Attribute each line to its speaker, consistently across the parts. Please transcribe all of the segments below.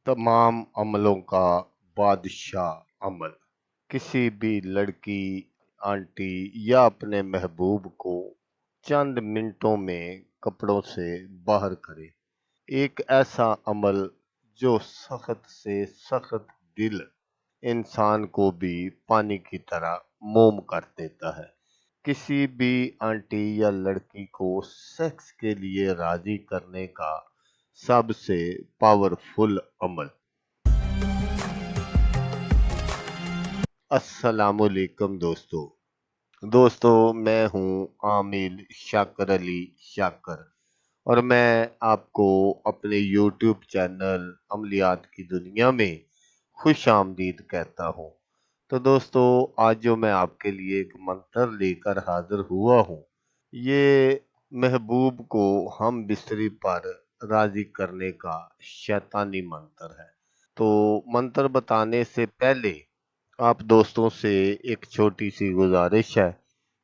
Speaker 1: तमाम अमलों का बादशाह अमल। किसी भी लड़की, आंटी या अपने महबूब को चंद मिनटों में कपड़ों से बाहर करे। एक ऐसा अमल जो सख्त से सख्त दिल इंसान को भी पानी की तरह मोम कर देता है। किसी भी आंटी या लड़की को सेक्स के लिए राजी करने का सबसे पावरफुल अमल। अस्सलामुअलैकुम दोस्तों, मैं हूं आमिल शाकर अली शाकर और मैं आपको अपने यूट्यूब चैनल अमलियात की दुनिया में खुश आमदीद कहता हूं। तो दोस्तों, आज जो मैं आपके लिए एक मंत्र लेकर हाजिर हुआ हूं, ये महबूब को हम बिस्तरी पर राजी करने का शैतानी मंत्र है। तो मंत्र बताने से पहले आप दोस्तों से एक छोटी सी गुजारिश है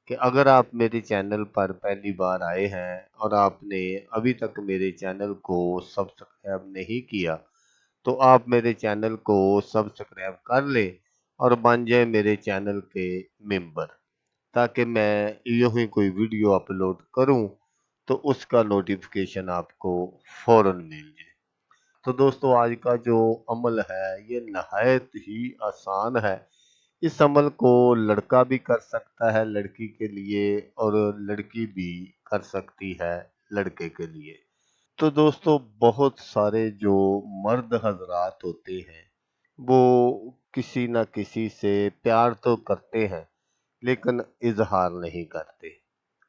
Speaker 1: कि अगर आप मेरे चैनल पर पहली बार आए हैं और आपने अभी तक मेरे चैनल को सब्सक्राइब नहीं किया, तो आप मेरे चैनल को सब्सक्राइब कर लें और बन जाए मेरे चैनल के मेंबर, ताकि मैं यूं ही कोई वीडियो अपलोड करूं तो उसका नोटिफिकेशन आपको फौरन मिल जाए। तो दोस्तों, आज का जो अमल है ये नहायत ही आसान है। इस अमल को लड़का भी कर सकता है लड़की के लिए, और लड़की भी कर सकती है लड़के के लिए। तो दोस्तों, बहुत सारे जो मर्द हजरात होते हैं वो किसी न किसी से प्यार तो करते हैं लेकिन इजहार नहीं करते।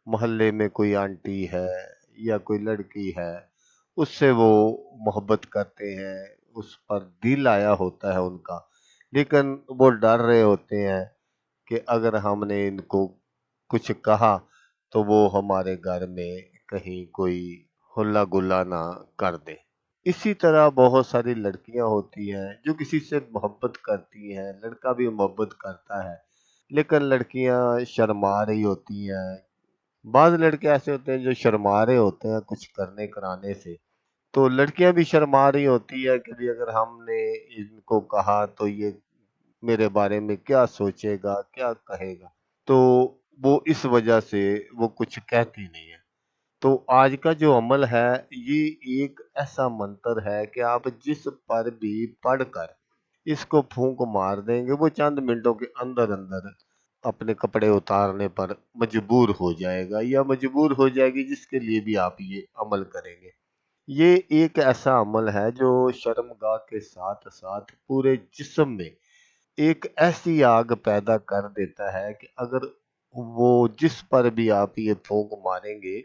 Speaker 1: मोहल्ले में कोई आंटी है या कोई लड़की है, उससे वो मोहब्बत करते हैं, उस पर दिल आया होता है उनका, लेकिन वो डर रहे होते हैं कि अगर हमने इनको कुछ कहा तो वो हमारे घर में कहीं कोई हल्ला गुल्ला ना कर दे। इसी तरह बहुत सारी लड़कियां होती हैं जो किसी से मोहब्बत करती हैं, लड़का भी मोहब्बत करता है, लेकिन लड़कियां शर्मा रही होती हैं। बाज़ लड़के ऐसे होते हैं जो शर्मा रहे होते हैं कुछ करने कराने से, तो लड़कियां भी शर्मा रही होती है कि भी अगर हमने इनको कहा तो ये मेरे बारे में क्या सोचेगा, क्या कहेगा। तो वो इस वजह से वो कुछ कहती नहीं है। तो आज का जो अमल है ये एक ऐसा मंत्र है कि आप जिस पर भी पढ़कर इसको फूंक मार देंगे, वो चंद मिनटों के अंदर अंदर अपने कपड़े उतारने पर मजबूर हो जाएगा या मजबूर हो जाएगी, जिसके लिए भी आप ये अमल करेंगे। ये एक ऐसा अमल है जो शर्मगाह के साथ साथ पूरे जिस्म में एक ऐसी आग पैदा कर देता है कि अगर वो जिस पर भी आप ये फूंक मारेंगे,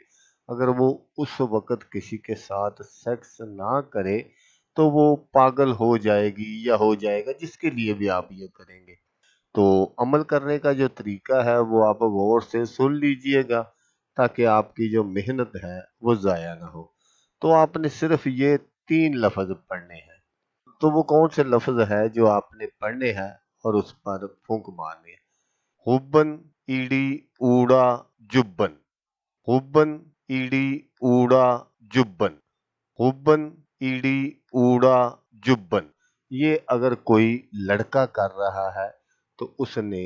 Speaker 1: अगर वो उस वक्त किसी के साथ सेक्स ना करे तो वो पागल हो जाएगी या हो जाएगा, जिसके लिए भी आप ये करेंगे। तो अमल करने का जो तरीका है वो आप गौर से सुन लीजिएगा, ताकि आपकी जो मेहनत है वो ज़ाया ना हो। तो आपने सिर्फ ये 3 लफ्ज़ पढ़ने हैं। तो वो कौन से लफ्ज़ है जो आपने पढ़ने हैं और उस पर फूंक मारनी है? हुब्बन ईड़ी ऊड़ा जुब्बन। हुब्बन ईड़ी ऊड़ा जुब्बन। हुब्बन ईड़ी ऊड़ा जुब्बन। ये अगर कोई लड़का कर रहा है तो उसने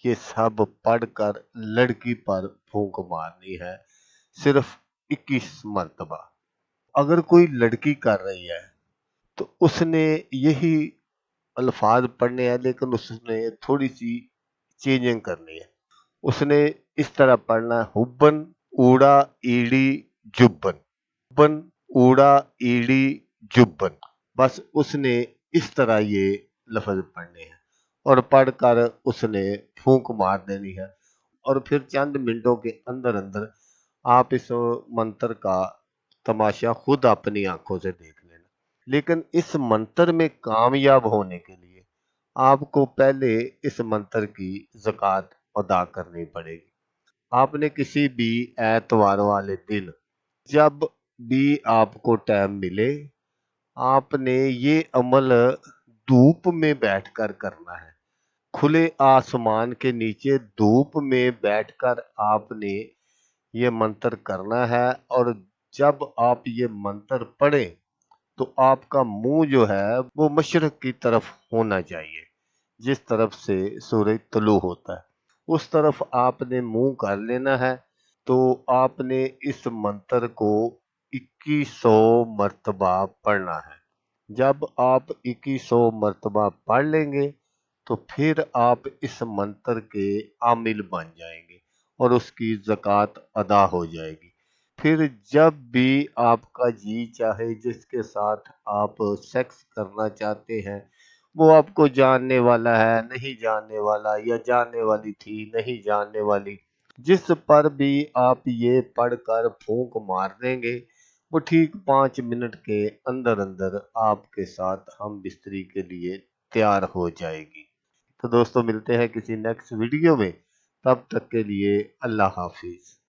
Speaker 1: ये सब पढ़कर लड़की पर फूंक मारनी है, सिर्फ 21 मर्तबा। अगर कोई लड़की कर रही है तो उसने यही अल्फाज पढ़ने हैं, लेकिन उसने थोड़ी सी चेंजिंग करनी है। उसने इस तरह पढ़ना है, हुब्बन ऊड़ा ईड़ी जुब्बन। हुब्बन ऊड़ा ईड़ी जुब्बन। बस उसने इस तरह ये लफ्ज पढ़ने हैं और पढ़कर उसने फूंक मार देनी है, और फिर चंद मिनटों के अंदर अंदर आप इस मंत्र का तमाशा खुद अपनी आंखों से देख लेना। लेकिन इस मंत्र में कामयाब होने के लिए आपको पहले इस मंत्र की ज़कात अदा करनी पड़ेगी। आपने किसी भी एतवार वाले दिन, जब भी आपको टाइम मिले, आपने ये अमल धूप में बैठकर करना है। खुले आसमान के नीचे धूप में बैठकर आपने ये मंत्र करना है, और जब आप ये मंत्र पढ़ें تو آپ کا منہ جو ہے وہ مشرق کی طرف ہونا چاہیے، جس طرف سے سورج طلوع ہوتا ہے اس طرف آپ نے منہ کر لینا ہے۔ تو آپ نے اس منتر کو 2100 مرتبہ پڑھنا ہے۔ جب آپ 2100 مرتبہ پڑھ لیں گے تو پھر آپ اس منتر کے عامل بن جائیں گے اور اس کی زکوٰۃ ادا ہو جائے گی۔ پھر جب بھی آپ کا جی چاہے، جس کے ساتھ آپ سیکس کرنا چاہتے ہیں، وہ آپ کو جاننے والا ہے نہیں جاننے والا، یا جاننے والی تھی نہیں جاننے والی، جس پر بھی آپ یہ پڑھ کر پھونک مار دیں گے، وہ ٹھیک 5 منٹ کے اندر اندر آپ کے ساتھ ہم بستری کے لیے تیار ہو جائے گی۔ تو دوستوں، ملتے ہیں کسی نیکسٹ ویڈیو میں، تب تک کے لیے اللہ حافظ۔